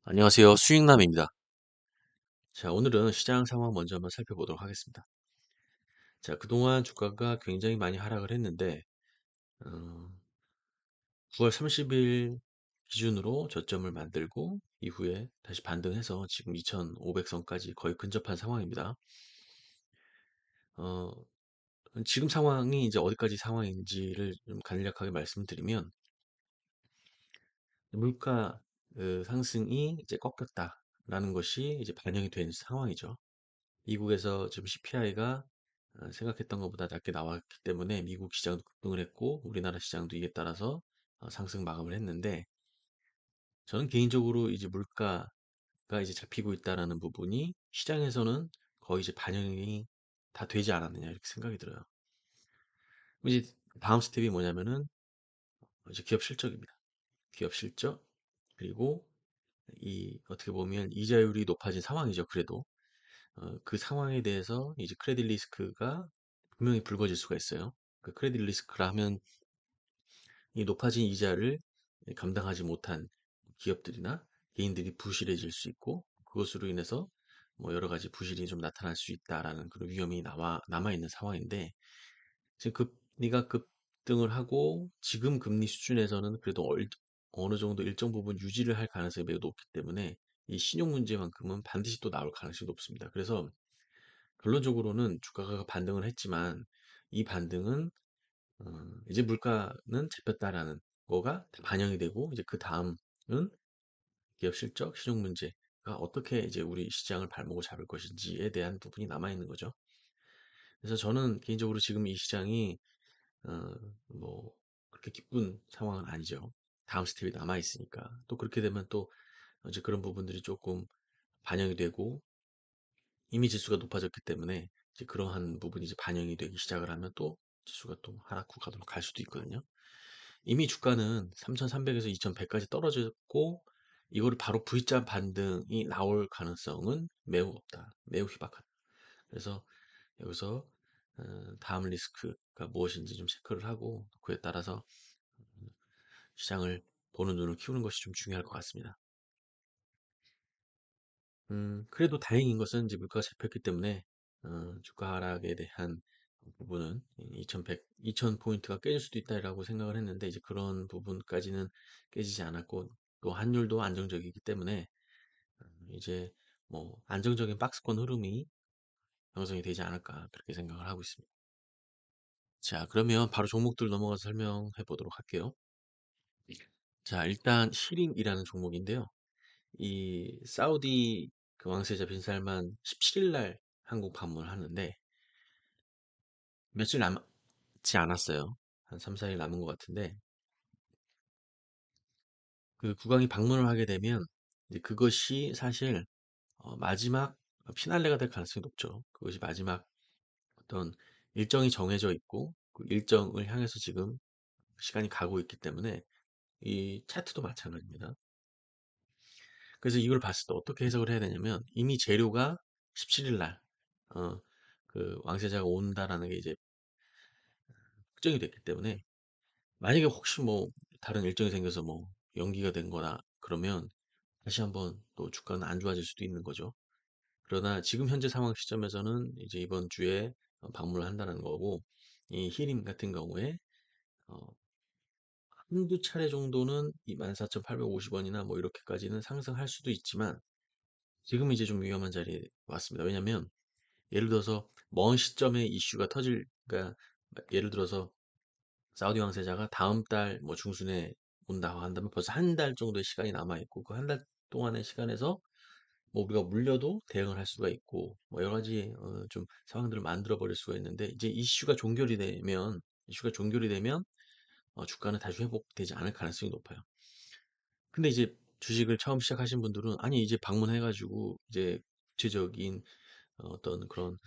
안녕하세요. 수익남입니다. 자, 오늘은 시장 상황 먼저 한번 살펴보도록 하겠습니다. 자, 그동안 주가가 굉장히 많이 하락을 했는데, 어, 9월 30일 기준으로 저점을 만들고, 이후에 다시 반등해서 지금 2,500선까지 거의 근접한 상황입니다. 어, 지금 상황이 이제 어디까지 상황인지를 좀 간략하게 말씀드리면, 물가 상승이 이제 꺾였다라는 것이 이제 반영이 된 상황이죠. 미국에서 지금 CPI가 생각했던 것보다 낮게 나왔기 때문에 미국 시장도 급등을 했고 우리나라 시장도 이에 따라서 상승 마감을 했는데 저는 개인적으로 이제 물가가 이제 잡히고 있다라는 부분이 시장에서는 거의 이제 반영이 다 되지 않았느냐 이렇게 생각이 들어요. 이제 다음 스텝이 뭐냐면은 이제 기업 실적입니다. 기업 실적 그리고 이 어떻게 보면 이자율이 높아진 상황이죠. 그래도 그 상황에 대해서 이제 크레딧 리스크가 분명히 불거질 수가 있어요. 그 크레딧 리스크라 하면 이 높아진 이자를 감당하지 못한 기업들이나 개인들이 부실해질 수 있고 그것으로 인해서 뭐 여러 가지 부실이 좀 나타날 수 있다라는 그런 위험이 남아 있는 상황인데 지금 금리가 급등을 하고 지금 금리 수준에서는 그래도 어느 정도 일정 부분 유지를 할 가능성이 매우 높기 때문에 이 신용 문제만큼은 반드시 또 나올 가능성이 높습니다. 그래서 결론적으로는 주가가 반등을 했지만 이 반등은 이제 물가는 잡혔다라는 거가 다 반영이 되고 이제 그 다음은 기업 실적, 신용 문제가 어떻게 이제 우리 시장을 발목을 잡을 것인지에 대한 부분이 남아 있는 거죠. 그래서 저는 개인적으로 지금 이 시장이 어, 뭐 그렇게 기쁜 상황은 아니죠. 다음 스텝이 남아 있으니까 또 그렇게 되면 또 이제 그런 부분들이 조금 반영이 되고 이미 지수가 높아졌기 때문에 이제 그러한 부분이 이제 반영이 되기 시작을 하면 또 지수가 또 하락 구간으로 갈 수도 있거든요. 이미 주가는 3,300에서 2,100까지 떨어졌고 이거를 바로 V자 반등이 나올 가능성은 매우 없다. 매우 희박하다. 그래서 여기서 다음 리스크가 무엇인지 좀 체크를 하고 그에 따라서 시장을 보는 눈을 키우는 것이 좀 중요할 것 같습니다. 그래도 다행인 것은 이제 물가가 잡혔기 때문에 주가 하락에 대한 부분은 2100, 2000포인트가 깨질 수도 있다라고 생각을 했는데 이제 그런 부분까지는 깨지지 않았고 또 환율도 안정적이기 때문에 이제 뭐 안정적인 박스권 흐름이 형성이 되지 않을까 그렇게 생각을 하고 있습니다. 자, 그러면 바로 종목들 넘어가서 설명해 보도록 할게요. 자, 일단 히림이라는 종목인데요. 이 사우디 그 왕세자 빈 살만 17일 날 한국 방문을 하는데 며칠 남지 않았어요. 한 3, 4일 남은 것 같은데 그 국왕이 방문을 하게 되면 이제 그것이 사실 마지막 피날레가 될 가능성이 높죠. 그것이 마지막 어떤 일정이 정해져 있고 그 일정을 향해서 지금 시간이 가고 있기 때문에 이 차트도 마찬가지입니다. 그래서 이걸 봤을 때 어떻게 해석을 해야 되냐면 이미 재료가 17일 날 그 왕세자가 온다라는 게 이제 확정이 됐기 때문에 만약에 혹시 뭐 다른 일정이 생겨서 뭐 연기가 된 거나 그러면 다시 한번 또 주가는 안 좋아질 수도 있는 거죠. 그러나 지금 현재 상황 시점에서는 이제 이번 주에 방문을 한다는 거고 이 히림 같은 경우에 어, 한두 차례 정도는 이 14,850원이나 뭐 이렇게까지는 상승할 수도 있지만 지금 이제 좀 위험한 자리에 왔습니다. 왜냐면 예를 들어서 먼 시점에 이슈가 그러니까 예를 들어서 사우디 왕세자가 다음 달 뭐 중순에 온다고 한다면 벌써 한 달 정도의 시간이 남아 있고 그 한 달 동안의 시간에서 뭐 우리가 물려도 대응을 할 수가 있고 뭐 여러 가지 좀 상황들을 만들어 버릴 수가 있는데 이제 이슈가 종결이 되면 주가는 다시 회복되지 않을 가능성이 높아요. 근데 이제 주식을 처음 시작하신 분들은 아니 이제 방문해가지고 이제 구체적인 어떤 그런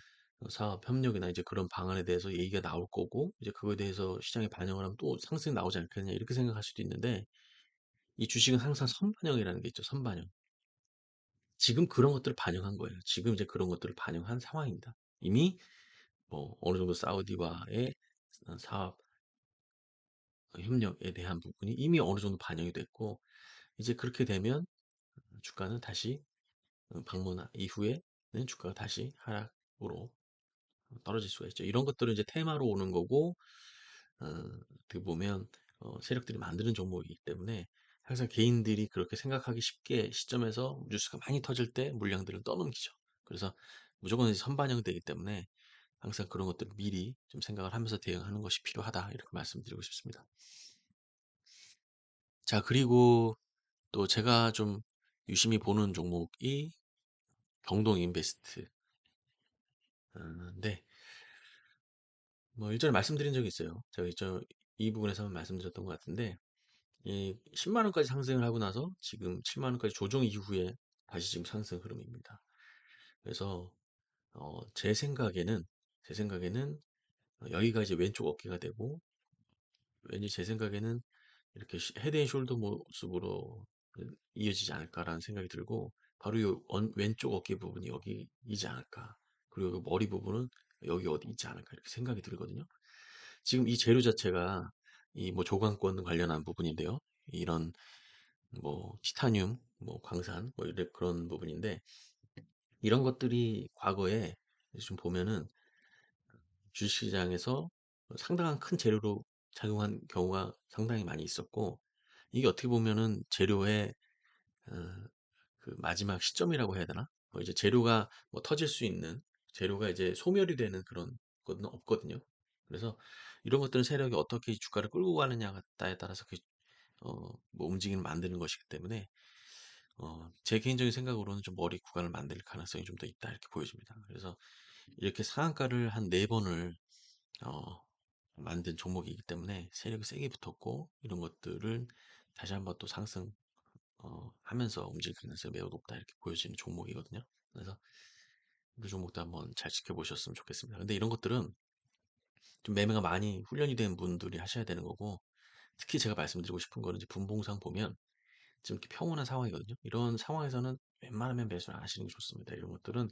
사업 협력이나 이제 그런 방안에 대해서 얘기가 나올 거고 이제 그거에 대해서 시장에 반영을 하면 또 상승이 나오지 않겠느냐 이렇게 생각할 수도 있는데 이 주식은 항상 선반영이라는 게 있죠. 선반영. 지금 그런 것들을 반영한 거예요. 지금 이제 그런 것들을 반영한 상황입니다. 이미 뭐 어느 정도 사우디와의 사업 협력에 대한 부분이 이미 어느 정도 반영이 됐고 이제 그렇게 되면 주가는 다시 방문 이후에는 주가가 다시 하락으로 떨어질 수가 있죠. 이런 것들은 이제 테마로 오는 거고, 어떻게 보면 세력들이 만드는 종목이기 때문에 항상 개인들이 그렇게 생각하기 쉽게 시점에서 뉴스가 많이 터질 때 물량들을 떠넘기죠. 그래서 무조건 이제 선반영되기 때문에 항상 그런 것들을 미리 좀 생각을 하면서 대응하는 것이 필요하다. 이렇게 말씀드리고 싶습니다. 자, 그리고 또 제가 좀 유심히 보는 종목이 경동 인베스트. 네. 뭐 일전에 말씀드린 적이 있어요. 제가 이 부분에서 한번 말씀드렸던 것 같은데, 이 10만 원까지 상승을 하고 나서 지금 7만 원까지 조정 이후에 다시 지금 상승 흐름입니다. 그래서 제 생각에는 여기가 이제 왼쪽 어깨가 되고, 왠지 제 생각에는 이렇게 헤드앤숄더 모습으로 이어지지 않을까라는 생각이 들고, 바로 이 왼쪽 어깨 부분이 여기이지 않을까. 그리고 이 머리 부분은 여기 어디 있지 않을까 이렇게 생각이 들거든요. 지금 이 재료 자체가 이 뭐 조강권 관련한 부분인데요. 이런 뭐 티타늄, 뭐 광산, 뭐 이런 그런 부분인데, 이런 것들이 과거에 좀 보면은 주식시장에서 상당한 큰 재료로 작용한 경우가 상당히 많이 있었고, 이게 어떻게 보면은 재료의 어, 그 마지막 시점이라고 해야 되나? 뭐 이제 재료가 뭐 터질 수 있는, 재료가 이제 소멸이 되는 그런 건 없거든요. 그래서 이런 것들은 세력이 어떻게 주가를 끌고 가느냐에 따라서 뭐 움직임을 만드는 것이기 때문에 제 개인적인 생각으로는 좀 머리 구간을 만들 가능성이 좀 더 있다 이렇게 보여집니다. 그래서 이렇게 상한가를 한 네 번을 어, 만든 종목이기 때문에 세력이 세게 붙었고, 이런 것들을 다시 한번 또 상승 하면서 움직일 가능성이 매우 높다 이렇게 보여지는 종목이거든요. 그래서 이 종목도 한번 잘 지켜보셨으면 좋겠습니다. 근데 이런 것들은 좀 매매가 많이 훈련이 된 분들이 하셔야 되는 거고, 특히 제가 말씀드리고 싶은 거는 이제 분봉상 보면 지금 이렇게 평온한 상황이거든요. 이런 상황에서는 웬만하면 매수를 안 하시는 게 좋습니다. 이런 것들은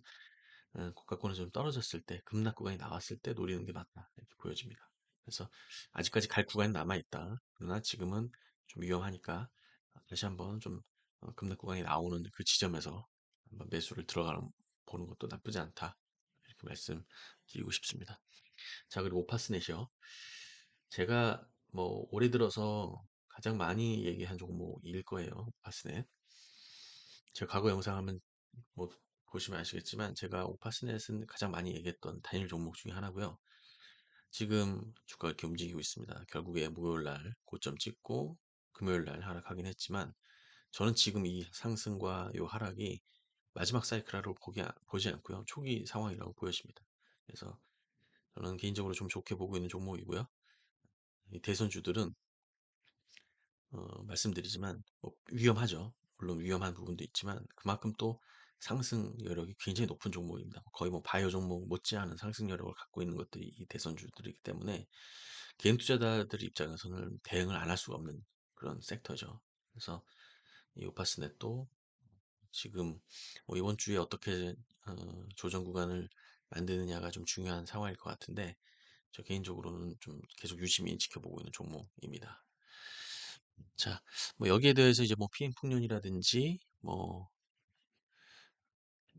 고가권에서 좀 떨어졌을 때, 급락 구간이 나왔을 때 노리는 게 맞다 이렇게 보여집니다. 그래서 아직까지 갈 구간이 남아있다. 그러나 지금은 좀 위험하니까 다시 한번 좀 급락 구간이 나오는 그 지점에서 한번 매수를 들어가 보는 것도 나쁘지 않다. 이렇게 말씀드리고 싶습니다. 자, 그리고 오파스넷이요. 제가 뭐 올해 들어서 가장 많이 얘기한 종목일 거예요. 오파스넷. 제가 과거 영상 하면 뭐 보시면 아시겠지만, 제가 오파스넷은 가장 많이 얘기했던 단일 종목 중에 하나고요. 지금 주가가 이렇게 움직이고 있습니다. 결국에 목요일 날 고점 찍고 금요일 날 하락하긴 했지만, 저는 지금 이 상승과 이 하락이 마지막 사이클화로 보지 않고요. 초기 상황이라고 보여집니다. 그래서 저는 개인적으로 좀 좋게 보고 있는 종목이고요. 이 대선주들은 말씀드리지만 뭐 위험하죠. 물론 위험한 부분도 있지만 그만큼 또 상승 여력이 굉장히 높은 종목입니다. 거의 뭐 바이오 종목 못지않은 상승 여력을 갖고 있는 것들이 이 대선주들이기 때문에 개인 투자자들 입장에서는 대응을 안 할 수가 없는 그런 섹터죠. 그래서 이 오파스넷도 지금 뭐 이번 주에 어떻게 조정 구간을 만드느냐가 좀 중요한 상황일 것 같은데, 저 개인적으로는 좀 계속 유심히 지켜보고 있는 종목입니다. 자, 뭐 여기에 대해서 이제 뭐 PM풍년이라든지 뭐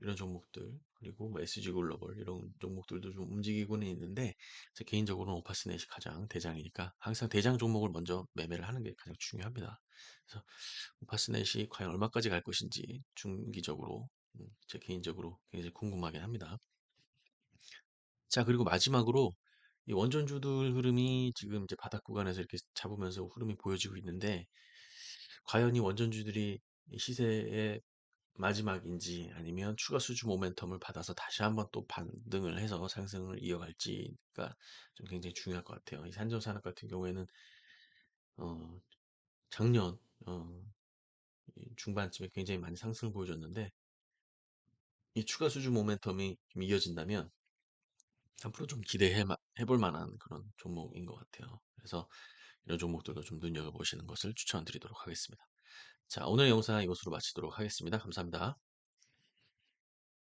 이런 종목들, 그리고 뭐 SG 글로벌 이런 종목들도 좀 움직이고는 있는데, 제 개인적으로는 오파스넷이 가장 대장이니까 항상 대장 종목을 먼저 매매를 하는 게 가장 중요합니다. 그래서 오파스넷이 과연 얼마까지 갈 것인지 중기적으로 제 개인적으로 굉장히 궁금하긴 합니다. 자, 그리고 마지막으로 이 원전주들 흐름이 지금 이제 바닥 구간에서 이렇게 잡으면서 흐름이 보여지고 있는데, 과연 이 원전주들이 이 시세의 마지막인지 아니면 추가 수주 모멘텀을 받아서 다시 한번 또 반등을 해서 상승을 이어갈지가 좀 굉장히 중요할 것 같아요. 이 산전산업 같은 경우에는 어, 작년 이 중반쯤에 굉장히 많이 상승을 보여줬는데, 이 추가 수주 모멘텀이 좀 이어진다면 앞으로 좀 해볼 만한 그런 종목인 것 같아요. 그래서 이런 종목들도 좀 눈여겨보시는 것을 추천드리도록 하겠습니다. 자, 오늘 영상 이것으로 마치도록 하겠습니다. 감사합니다.